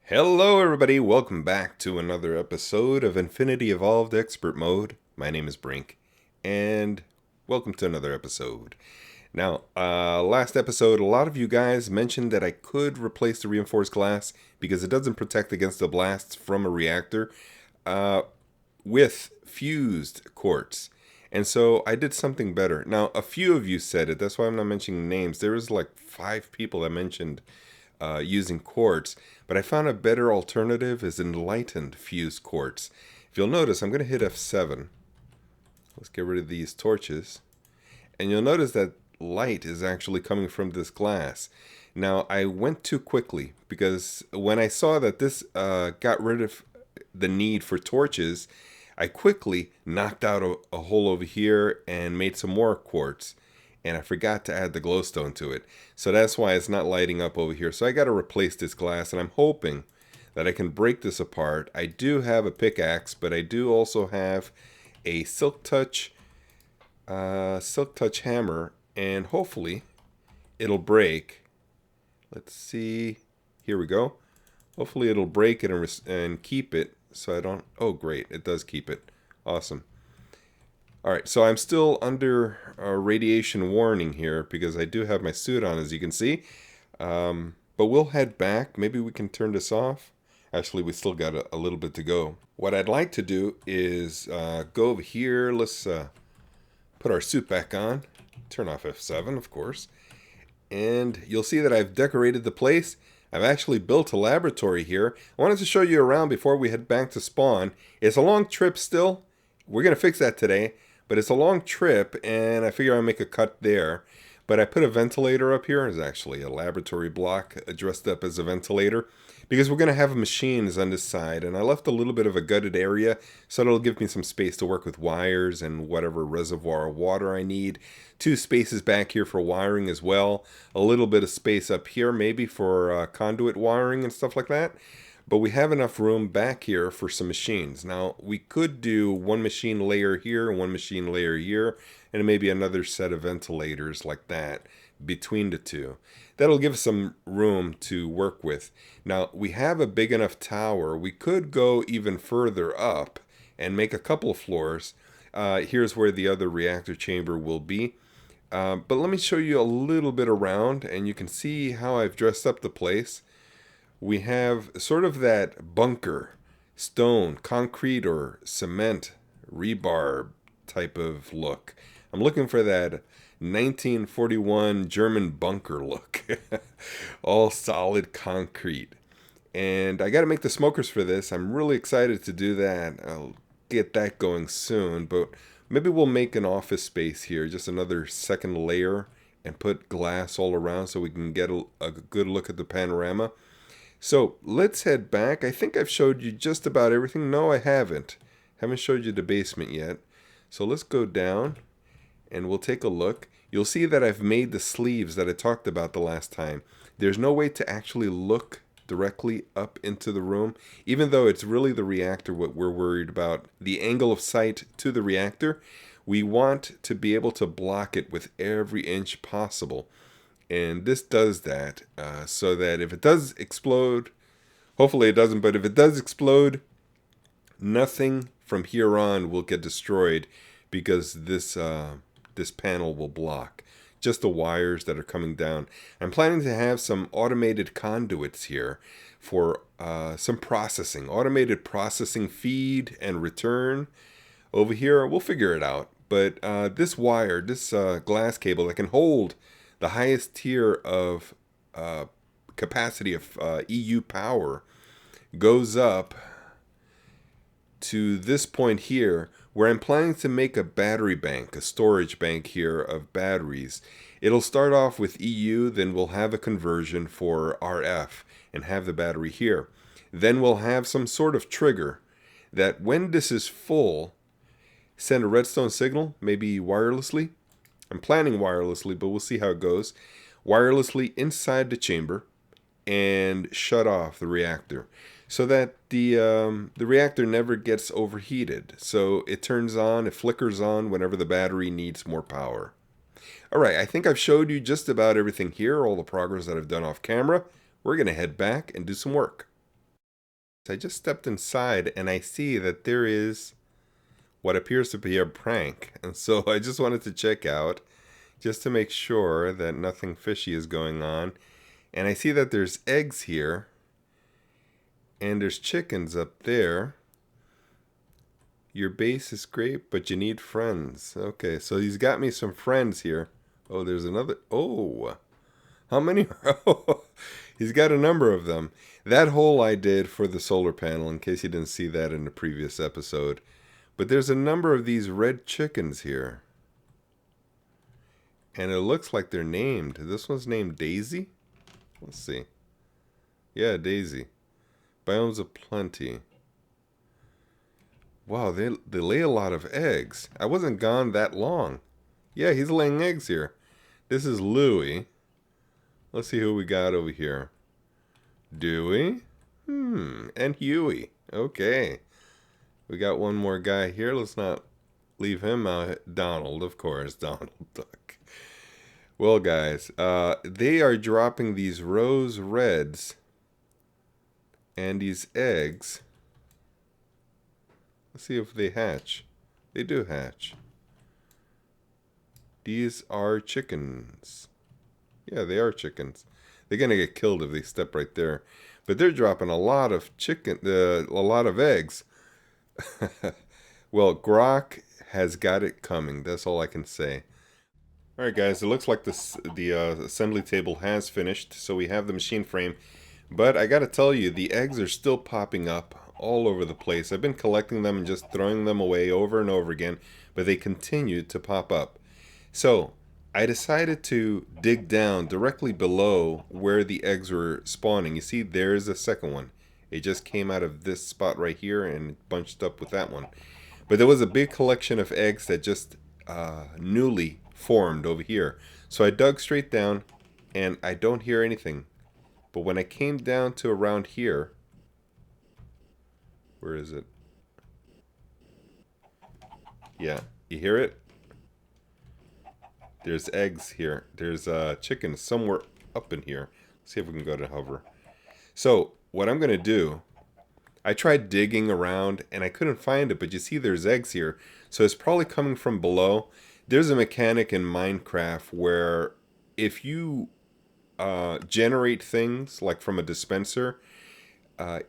Hello everybody, welcome back to another episode of Infinity Evolved Expert Mode. My name is Brink, and welcome to another episode. Now, last episode, a lot of you guys mentioned that I could replace the reinforced glass because it doesn't protect against the blasts from a reactor with fused quartz. And so I did something better. Now, a few of you said it, that's why I'm not mentioning names. There was like 5 people that mentioned using quartz, but I found a better alternative is enlightened fused quartz. If you'll notice, I'm going to hit F7. Let's get rid of these torches. And you'll notice that light is actually coming from this glass. Now, I went too quickly because when I saw that this got rid of the need for torches, I quickly knocked out a hole over here and made some more quartz. And I forgot to add the glowstone to it. So that's why it's not lighting up over here. So I got to replace this glass, and I'm hoping that I can break this apart. I do have a pickaxe, but I do also have a silk touch hammer, and hopefully it'll break. Let's see. Here we go. Hopefully it'll break it and keep it. So I don't. Oh, great! It does keep it. Awesome. Alright, so I'm still under a radiation warning here because I do have my suit on, as you can see. But we'll head back. Maybe we can turn this off. Actually, we still got a little bit to go. What I'd like to do is go over here. Let's put our suit back on. Turn off F7, of course. And you'll see that I've decorated the place. I've actually built a laboratory here. I wanted to show you around before we head back to spawn. It's a long trip still. We're going to fix that today. But it's a long trip, and I figure I'll make a cut there. But I put a ventilator up here. It's actually a laboratory block dressed up as a ventilator, because we're going to have machines on this side. And I left a little bit of a gutted area, so it'll give me some space to work with wires and whatever reservoir of water I need. 2 spaces back here for wiring as well. A little bit of space up here maybe for conduit wiring and stuff like that. But we have enough room back here for some machines. Now, we could do one machine layer here, one machine layer here, and maybe another set of ventilators like that between the two. That'll give us some room to work with. Now, we have a big enough tower. We could go even further up and make a couple of floors. Here's where the other reactor chamber will be. But let me show you a little bit around, and you can see how I've dressed up the place. We have sort of that bunker, stone, concrete, or cement, rebar type of look. I'm looking for that 1941 German bunker look. All solid concrete. And I got to make the smokers for this. I'm really excited to do that. I'll get that going soon. But maybe we'll make an office space here, just another second layer, and put glass all around so we can get a good look at the panorama. So let's head back. I think I've showed you just about everything. No, I haven't. Haven't showed you the basement yet. So let's go down and we'll take a look. You'll see that I've made the sleeves that I talked about the last time. There's no way to actually look directly up into the room, even though it's really the reactor what we're worried about. The angle of sight to the reactor, we want to be able to block it with every inch possible. And this does that so that if it does explode, hopefully it doesn't, but if it does explode, nothing from here on will get destroyed because this panel will block. Just the wires that are coming down. I'm planning to have some automated conduits here for some processing. Automated processing feed and return. Over here, we'll figure it out. But this wire, this glass cable that can hold the highest tier of capacity of EU power goes up to this point here, where I'm planning to make a battery bank, a storage bank here of batteries. It'll start off with EU, then we'll have a conversion for RF and have the battery here. Then we'll have some sort of trigger that when this is full, send a redstone signal, maybe wirelessly. I'm planning wirelessly, but we'll see how it goes. Wirelessly inside the chamber and shut off the reactor so that the reactor never gets overheated. So it turns on, it flickers on whenever the battery needs more power. Alright, I think I've showed you just about everything here, all the progress that I've done off camera. We're going to head back and do some work. I just stepped inside and I see that there is what appears to be a prank. And so I just wanted to check out just to make sure that nothing fishy is going on. And I see that there's eggs here and there's chickens up there. Your base is great, but you need friends. Okay, so he's got me some friends here. Oh, there's another. Oh, how many? Oh, he's got a number of them. That hole I did for the solar panel, in case you didn't see that in the previous episode. But there's a number of these red chickens here. And it looks like they're named. This one's named Daisy. Let's see. Yeah, Daisy. Biomes of plenty. Wow, they lay a lot of eggs. I wasn't gone that long. Yeah, he's laying eggs here. This is Louie. Let's see who we got over here. Dewey. And Huey. Okay. We got one more guy here. Let's not leave him out. Donald, of course. Donald Duck. Well, guys, they are dropping these rose reds and these eggs. Let's see if they hatch. They do hatch. These are chickens. Yeah, they are chickens. They're gonna get killed if they step right there. But they're dropping a lot of a lot of eggs. Well, Grok has got it coming. That's all I can say. All right, guys. It looks like the assembly table has finished, so we have the machine frame. But I gotta tell you, the eggs are still popping up all over the place. I've been collecting them and just throwing them away over and over again, but they continue to pop up. So I decided to dig down directly below where the eggs were spawning. You see, there's a second one. It just came out of this spot right here and bunched up with that one. But there was a big collection of eggs that just newly formed over here. So I dug straight down and I don't hear anything. But when I came down to around here, where is it? Yeah, you hear it? There's eggs here. There's chickens somewhere up in here. Let's see if we can go to hover. So what I'm gonna do, I tried digging around and I couldn't find it, but you see there's eggs here. So it's probably coming from below. There's a mechanic in Minecraft where if you generate things like from a dispenser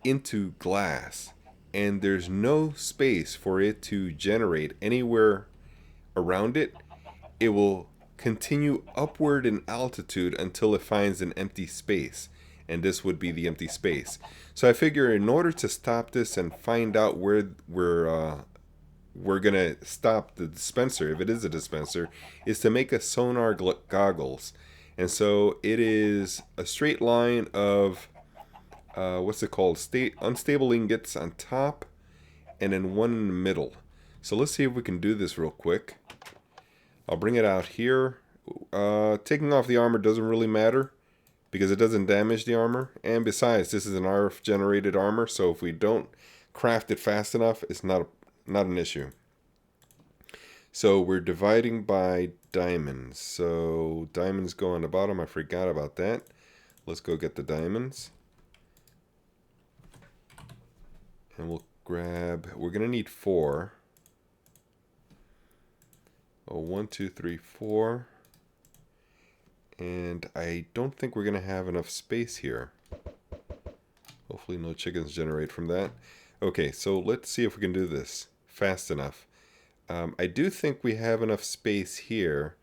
into glass, and there's no space for it to generate anywhere around it, it will continue upward in altitude until it finds an empty space. And this would be the empty space. So I figure in order to stop this and find out where we're going to stop the dispenser, if it is a dispenser, is to make a sonar goggles. And so it is a straight line of what's it called? Unstable ingots on top, and then one in the middle. So let's see if we can do this real quick. I'll bring it out here. Taking off the armor doesn't really matter because it doesn't damage the armor. And besides, this is an RF generated armor, so if we don't craft it fast enough, it's not an issue. So we're dividing by diamonds. So diamonds go on the bottom. I forgot about that. Let's go get the diamonds. And we'll grab, we're going to need 4. Oh, 1, 2, 3, 4. And I don't think we're going to have enough space here. Hopefully no chickens generate from that. Okay, so let's see if we can do this fast enough. I do think we have enough space here,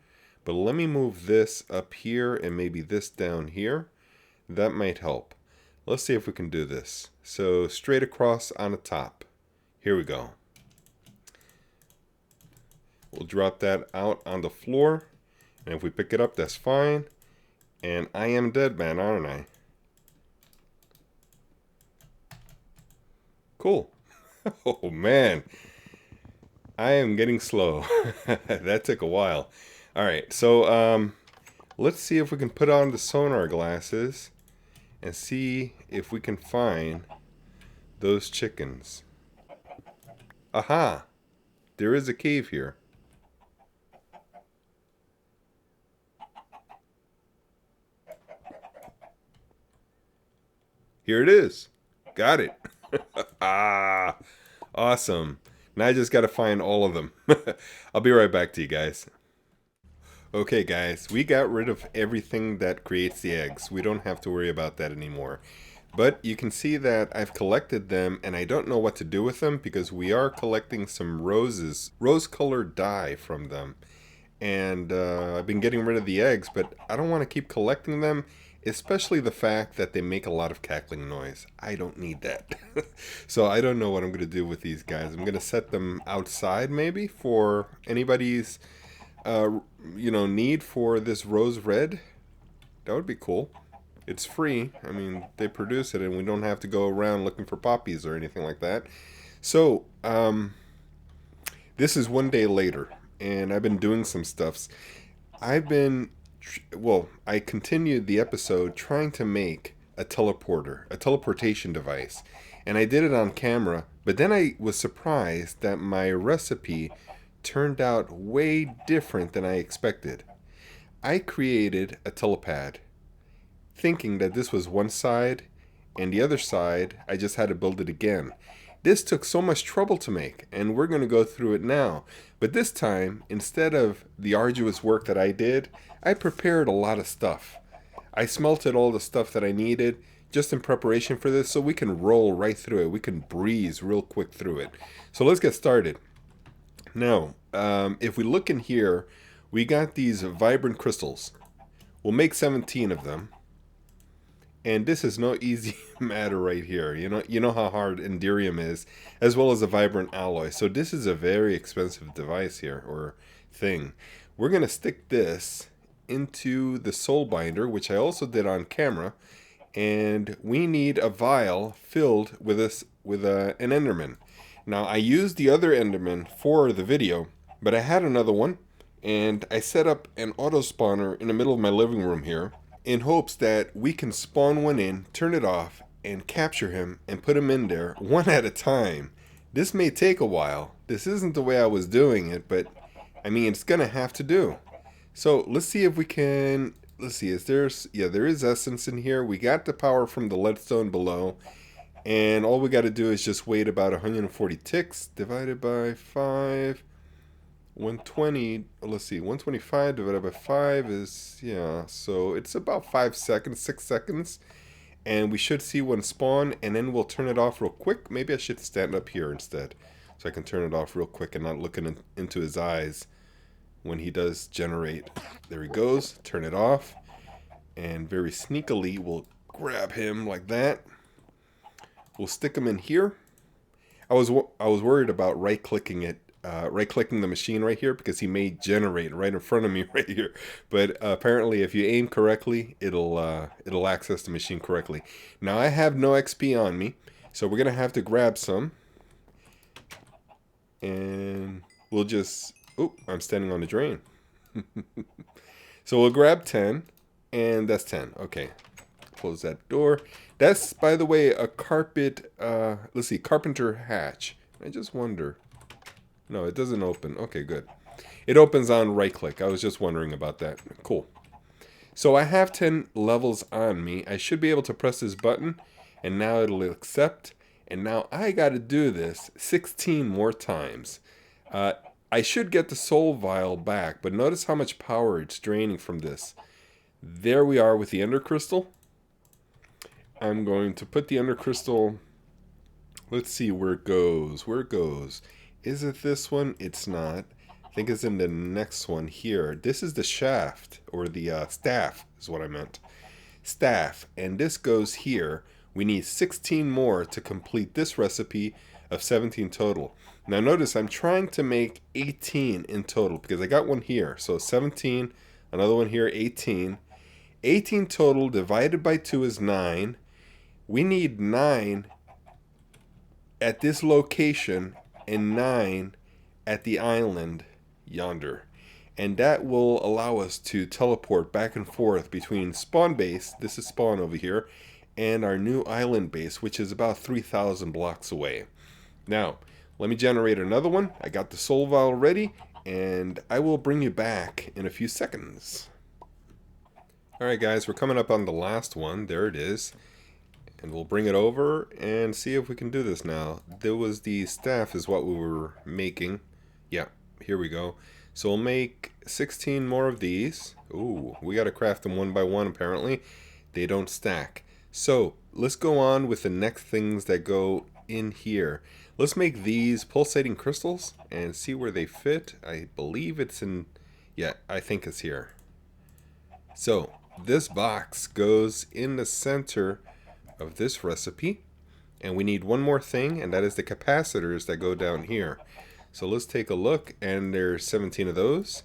but let me move this up here and maybe this down here. That might help. Let's see if we can do this. So straight across on the top. Here we go. We'll drop that out on the floor. And if we pick it up, that's fine. And I am dead, man, aren't I? Cool. Oh, man. I am getting slow. That took a while. All right, so let's see if we can put on the sonar glasses and see if we can find those chickens. Aha! There is a cave here. Here it is. Got it. Ah, awesome. Now I just got to find all of them. I'll be right back to you guys. Okay guys, we got rid of everything that creates the eggs. We don't have to worry about that anymore. But you can see that I've collected them and I don't know what to do with them because we are collecting some rose-colored dye from them. And I've been getting rid of the eggs, but I don't want to keep collecting them, especially the fact that they make a lot of cackling noise. I don't need that. So I don't know what I'm going to do with these guys. I'm going to set them outside maybe for anybody's need for this rose red. That would be cool. It's free. I mean, they produce it and we don't have to go around looking for poppies or anything like that. So, this is one day later and I've been doing some stuffs. I continued the episode trying to make a teleportation device. And I did it on camera, but then I was surprised that my recipe turned out way different than I expected. I created a telepad thinking that this was one side and the other side I just had to build it again. This took so much trouble to make and we're going to go through it now. But this time, instead of the arduous work that I did, I prepared a lot of stuff. I smelted all the stuff that I needed just in preparation for this so we can roll right through it. We can breeze real quick through it. So let's get started. Now, if we look in here, we got these vibrant crystals. We'll make 17 of them. And this is no easy matter right here. You know how hard EnderIO is, as well as a vibrant alloy. So this is a very expensive device here, or thing. We're going to stick this into the soul binder, which I also did on camera. And we need a vial filled with an Enderman. Now, I used the other Enderman for the video, but I had another one, and I set up an auto spawner in the middle of my living room here in hopes that we can spawn one in, turn it off, and capture him and put him in there one at a time. This may take a while. This isn't the way I was doing it, but I mean, it's gonna have to do. So let's see if we can, let's see, there is essence in here. We got the power from the leadstone below. And all we got to do is just wait about 140 ticks divided by 5. 120, let's see, 125 divided by 5 is, yeah, so it's about 5 seconds, 6 seconds. And we should see one spawn, and then we'll turn it off real quick. Maybe I should stand up here instead, so I can turn it off real quick and not looking into his eyes when he does generate. There he goes, turn it off. And very sneakily, we'll grab him like that. We'll stick them in here. I was worried about right-clicking the machine right here because he may generate right in front of me right here. But apparently, if you aim correctly, it'll access the machine correctly. Now I have no XP on me, so we're gonna have to grab some, and we'll just. Oh, I'm standing on the drain. So we'll grab 10, and that's 10. Okay, close that door. That's, by the way, a carpet, let's see, carpenter hatch. I just wonder. No, it doesn't open. Okay, good. It opens on right click. I was just wondering about that. Cool. So I have 10 levels on me. I should be able to press this button, and now it'll accept. And now I got to do this 16 more times. I should get the soul vial back, but notice how much power it's draining from this. There we are with the ender crystal. I'm going to put the ender crystal, let's see where it goes. Where it goes. Is it this one? It's not. I think it's in the next one here. This is the shaft, or the staff is what I meant. Staff. And this goes here. We need 16 more to complete this recipe of 17 total. Now notice I'm trying to make 18 in total because I got one here. So 17, another one here, 18. 18 total divided by 2 is 9. We need 9 at this location and 9 at the island yonder. And that will allow us to teleport back and forth between spawn base, this is spawn over here, and our new island base, which is about 3,000 blocks away. Now, let me generate another one. I got the soul vial ready, and I will bring you back in a few seconds. Alright guys, we're coming up on the last one. There it is. And we'll bring it over and see if we can do this now. There was the staff is what we were making. Yeah, here we go. So we'll make 16 more of these. Ooh, we got to craft them one by one apparently. They don't stack. So let's go on with the next things that go in here. Let's make these pulsating crystals and see where they fit. I believe it's in, yeah, I think it's here. So this box goes in the center of this recipe, and we need one more thing, and that is the capacitors that go down here. So let's take a look, and there's 17 of those.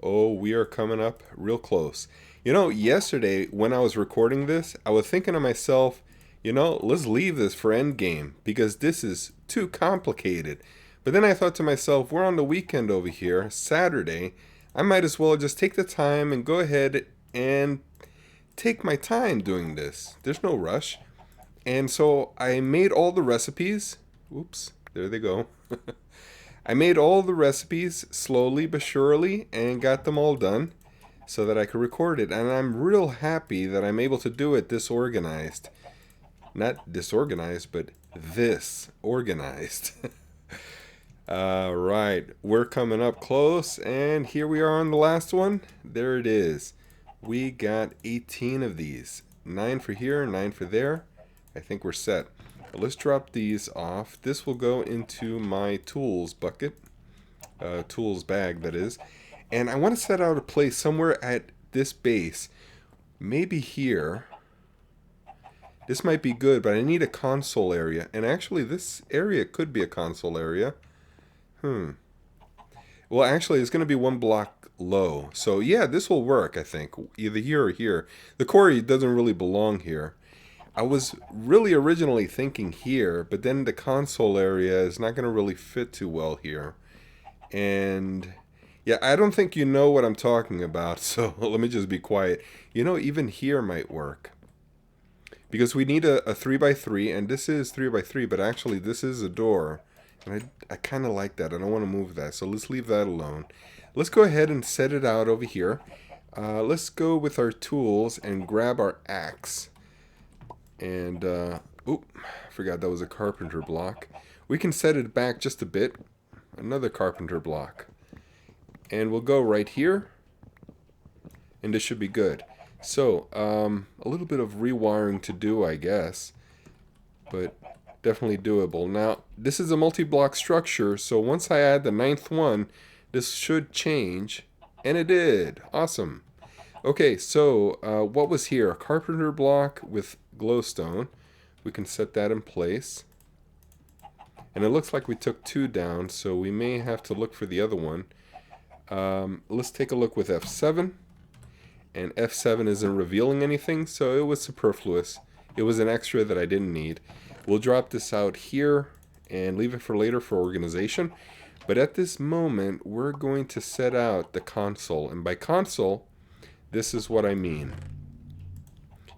Oh, we are coming up real close. You know, yesterday when I was recording this, I was thinking to myself, you know, let's leave this for endgame because this is too complicated. But then I thought to myself, we're on the weekend over here, Saturday. I might as well just take the time and go ahead and take my time doing this. There's no rush. And so I made all the recipes. Oops, there they go. I made all the recipes slowly but surely and got them all done so that I could record it. And I'm real happy that I'm able to do it this organized. Not disorganized, but this organized. Alright, we're coming up close, and here we are on the last one. There it is. We got 18 of these. 9 for here, 9 for there. I think we're set. Let's drop these off. This will go into my tools bucket. Tools bag, that is. And I want to set out a place somewhere at this base. Maybe here. This might be good, but I need a console area. And actually, this area could be a console area. Well, actually, it's going to be one block low. So, yeah, this will work, I think. Either here or here. The quarry doesn't really belong here. I was really originally thinking here, but then the console area is not going to really fit too well here. And, yeah, I don't think you know what I'm talking about, so let me just be quiet. You know, even here might work. Because we need a 3x3, and this is 3x3, but actually this is a door. And I kind of like that. I don't want to move that, so let's leave that alone. Let's go ahead and set it out over here. Let's go with our tools and grab our axe. And, oop, forgot that was a carpenter block. We can set it back just a bit. Another carpenter block. And we'll go right here. And this should be good. So, a little bit of rewiring to do, I guess. But definitely doable. Now, this is a multi-block structure, so once I add the 9th one, this should change. And it did. Awesome. Okay, so what was here? A carpenter block with glowstone. We can set that in place. And it looks like we took 2 down, so we may have to look for the other one. Let's take a look with F7. And F7 isn't revealing anything, so it was superfluous. It was an extra that I didn't need. We'll drop this out here and leave it for later for organization. But at this moment, we're going to set out the console. And by console, this is what I mean.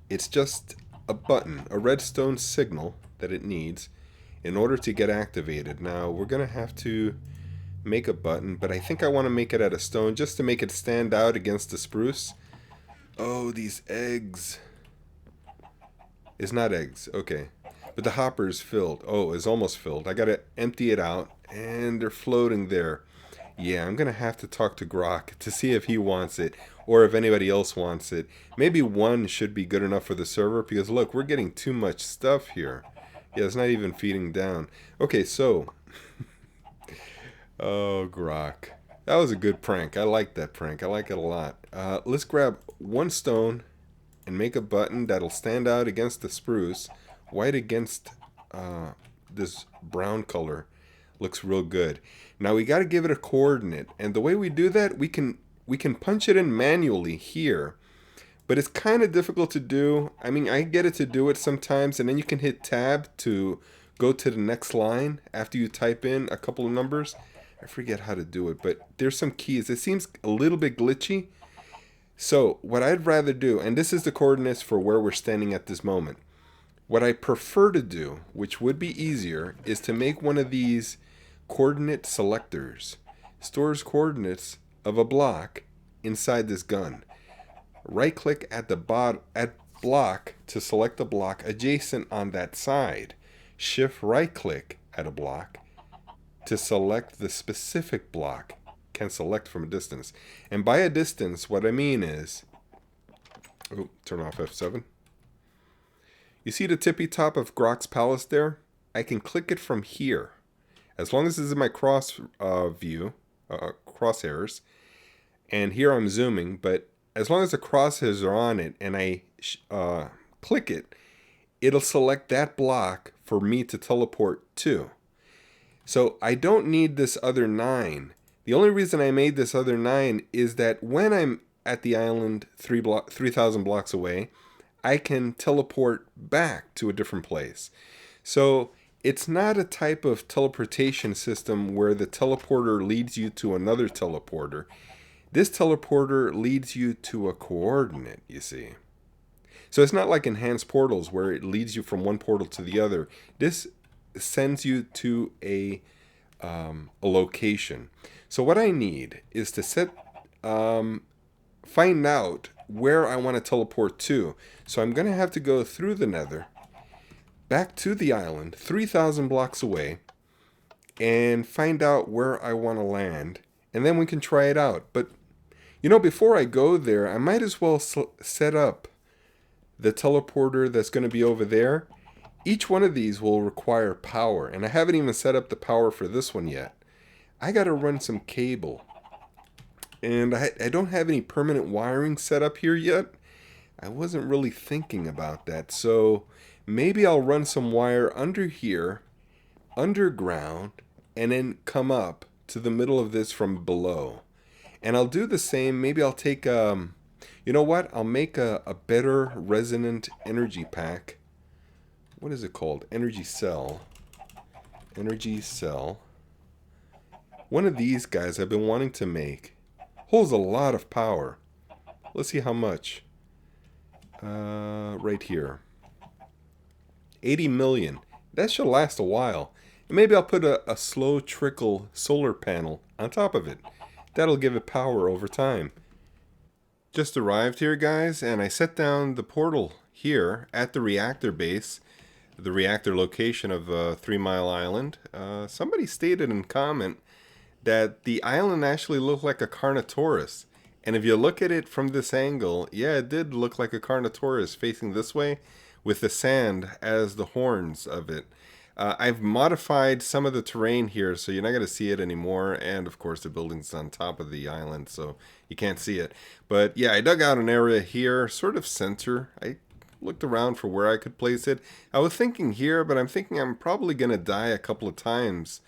It's just a button, a redstone signal that it needs in order to get activated. Now, we're going to have to make a button, but I think I want to make it out of stone just to make it stand out against the spruce. Oh, these eggs. It's not eggs. Okay. But the hopper is filled. Oh, it's almost filled. I got to empty it out, and they're floating there. Yeah, I'm going to have to talk to Grok to see if he wants it or if anybody else wants it. Maybe 1 should be good enough for the server because, look, we're getting too much stuff here. Yeah, it's not even feeding down. Okay, so. Oh, Grok. That was a good prank. I like that prank. I like it a lot. Let's grab 1 stone and make a button that'll stand out against the spruce. White against this brown color. Looks real good. Now we got to give it a coordinate. And the way we do that, we can punch it in manually here. But it's kind of difficult to do. I mean, I get it to do it sometimes. And then you can hit tab to go to the next line after you type in a couple of numbers. I forget how to do it, but there's some keys. It seems a little bit glitchy. So what I'd rather do, and this is the coordinates for where we're standing at this moment. What I prefer to do, which would be easier, is to make one of these coordinate selectors. Stores coordinates of a block inside this gun. Right click at the bottom, block to select a block adjacent on that side. Shift right click at a block to select the specific block. Can select from a distance. And by a distance, what I mean is, oh, turn off F7. You see the tippy top of Grok's palace there? I can click it from here. As long as this is my cross view, crosshairs, and here I'm zooming, but as long as the crosshairs are on it and I click it, it'll select that block for me to teleport to. So I don't need this other 9. The only reason I made this other 9 is that when I'm at the island 3,000 blocks away, I can teleport back to a different place. So it's not a type of teleportation system where the teleporter leads you to another teleporter. This teleporter leads you to a coordinate, you see. So it's not like enhanced portals where it leads you from one portal to the other. This sends you to a location. So what I need is to find out where I want to teleport to. So I'm going to have to go through the nether, back to the island, 3,000 blocks away, and find out where I want to land. And then we can try it out. But, you know, before I go there, I might as well set up the teleporter that's going to be over there. Each one of these will require power, and I haven't even set up the power for this one yet. I got to run some cable. And I don't have any permanent wiring set up here yet. I wasn't really thinking about that. So maybe I'll run some wire under here, underground, and then come up to the middle of this from below. And I'll do the same. Maybe I'll take, you know what? I'll make a better resonant energy pack. What is it called? Energy cell. Energy cell. One of these guys I've been wanting to make. Holds a lot of power. Let's see how much. Right here. 80 million. That should last a while. And maybe I'll put a slow trickle solar panel on top of it. That'll give it power over time. Just arrived here, guys, and I set down the portal here at the reactor base. The reactor location of 3 Mile Island. Somebody stated in comment that the island actually looked like a Carnotaurus. And if you look at it from this angle, yeah, it did look like a Carnotaurus facing this way with the sand as the horns of it. I've modified some of the terrain here, so you're not going to see it anymore. And, of course, the building's on top of the island, so you can't see it. But, yeah, I dug out an area here, sort of center. I looked around for where I could place it. I was thinking here, but I'm thinking I'm probably going to die a couple of times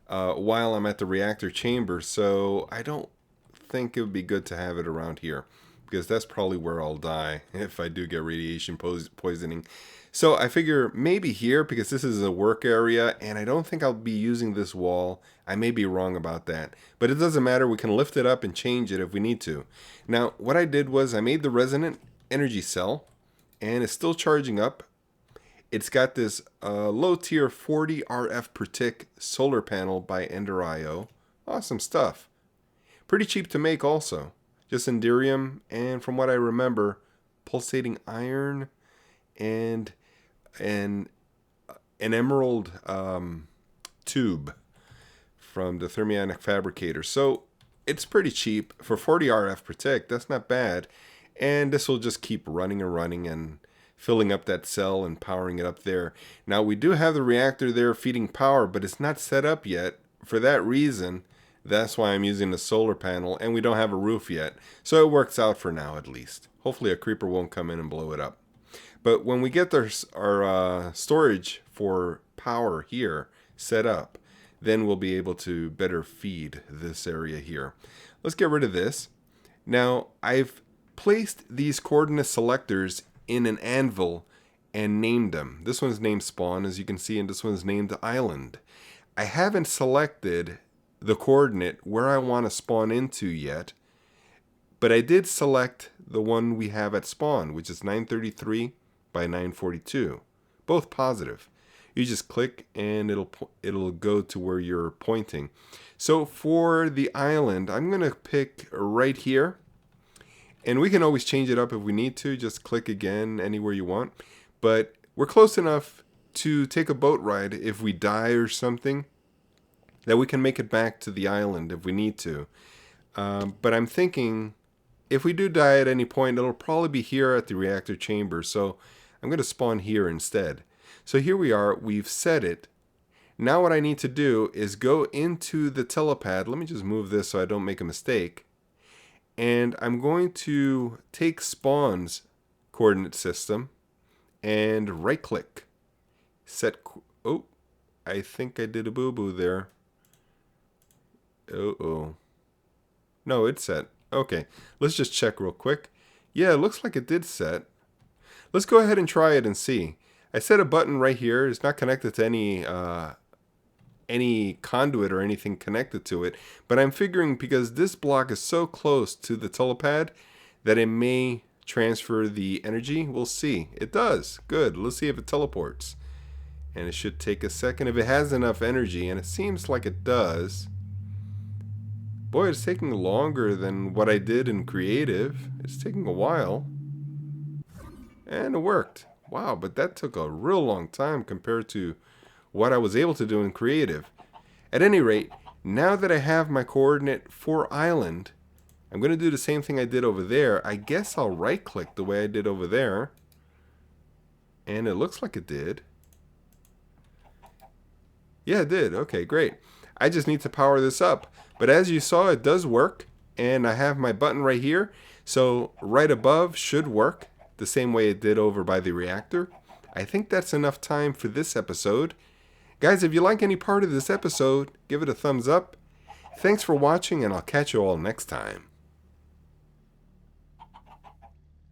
while I'm at the reactor chamber, so I don't think it would be good to have it around here, because that's probably where I'll die if I do get radiation poisoning. So I figure maybe here, because this is a work area, and I don't think I'll be using this wall. I may be wrong about that, but it doesn't matter. We can lift it up and change it if we need to. Now, what I did was I made the resonant energy cell, and it's still charging up. It's got this low tier 40 RF per tick solar panel by EnderIO. Awesome stuff. Pretty cheap to make also. Just Enderium, and from what I remember, pulsating iron and an emerald tube from the thermionic fabricator. So it's pretty cheap for 40 RF per tick. That's not bad. And this will just keep running and running and filling up that cell and powering it up there. Now we do have the reactor there feeding power, but it's not set up yet. For that reason, that's why I'm using the solar panel, and we don't have a roof yet. So it works out for now, at least. Hopefully a creeper won't come in and blow it up. But when we get our storage for power here set up, then we'll be able to better feed this area here. Let's get rid of this. Now, I've placed these coordinate selectors in an anvil and named them. This one's named Spawn, as you can see, and this one's named Island. I haven't selected the coordinate where I want to spawn into yet, but I did select the one we have at spawn, which is 933 by 942. Both positive. You just click and it'll go to where you're pointing. So for the island, I'm going to pick right here. And we can always change it up if we need to. Just click again anywhere you want. But we're close enough to take a boat ride if we die or something, that we can make it back to the island if we need to. But I'm thinking if we do die at any point, it'll probably be here at the reactor chamber. So I'm going to spawn here instead. So here we are. We've set it. Now what I need to do is go into the telepad. Let me just move this so I don't make a mistake. And I'm going to take spawn's coordinate system and right click. Set. Oh, I think I did a boo-boo there. Uh-oh. No, it's set. Okay, let's just check real quick. Yeah, it looks like it did set. Let's go ahead and try it and see. I set a button right here. It's not connected to any conduit or anything connected to it, but I'm figuring because this block is so close to the telepad that it may transfer the energy. We'll see. It does. Good. Let's see if it teleports. And it should take a second if it has enough energy, and it seems like it does. Boy, it's taking longer than what I did in creative. It's taking a while. And it worked. Wow, but that took a real long time compared to what I was able to do in creative. At any rate, now that I have my coordinate for island, I'm going to do the same thing I did over there. I guess I'll right click the way I did over there. And it looks like it did. Yeah, it did. Okay, great. I just need to power this up. But as you saw, it does work. And I have my button right here. So right above should work the same way it did over by the reactor. I think that's enough time for this episode. Guys, if you like any part of this episode, give it a thumbs up. Thanks for watching, and I'll catch you all next time.